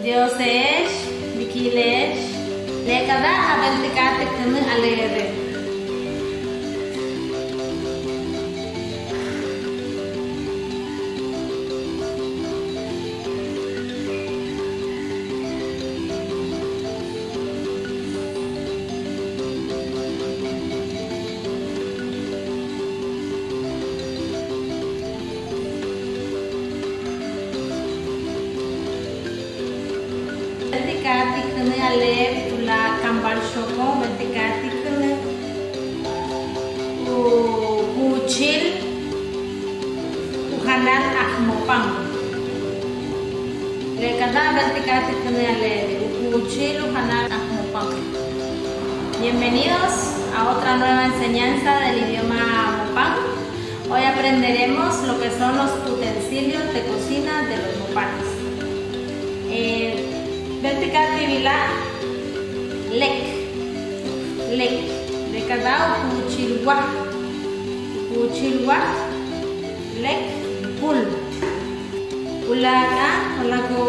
Diyosesh, Mikilesh, Lekada Aventicate Kunu Alere. Vertikati kene alep tula kambal shoko vertikati kene kuchil uhanan akmopang lekada vertikati kene alep kuchil uhanan akmopang. Bienvenidos a otra nueva enseñanza del idioma Mopán. Hoy aprenderemos lo que son los utensilios de cocina de los mopanes. Vertikati bila lek lekada kuchilwa lek pul ulaga ulago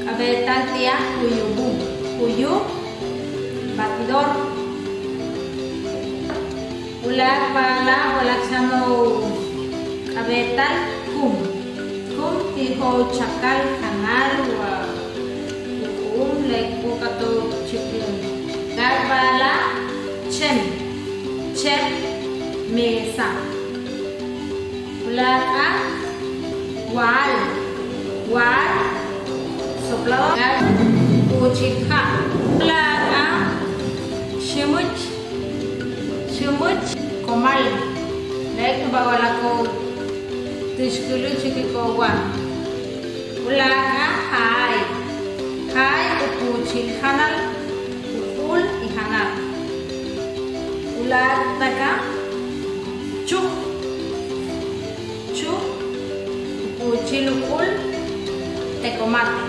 abetal tia kuyu batidor ulag bala ulag samo abetal kum tiho chakal kanal wa like kato chicken garbala chem mesa ulaka wal soplador kuchika ulaka shimuch komal like bawala ko tishkulu chikikowa ulaka hai ukuchil hanal ukul y hanal ular taka chuk ukuchil ukul tecomate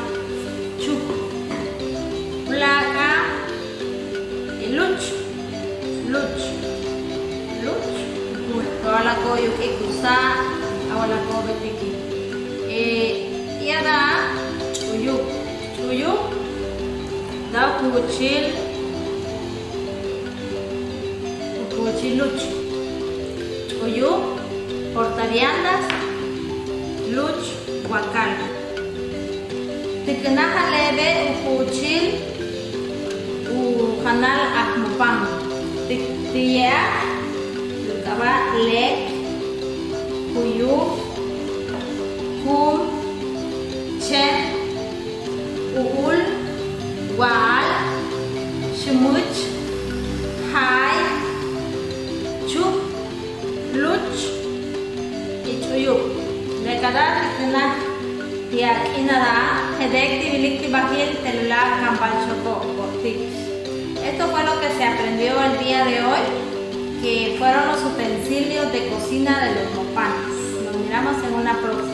chuk ulaka luch ukul awala ko yuki kusa awala ko betiki iada uyuk da kuchil luch uyu portaviandas luch wakal tiknaha lebe ukuchil uhanal akmupang tiktia lukaba lek kuyu kum chem uul wal shimuch hai chuk luch ichuyuk lekada tikna tiak inada hedek tibilik tibahil telula kampal choko portik. Esto fue lo que se aprendió el día de hoy, que fueron los utensilios de cocina de los mopanes. Nos miramos en una próxima.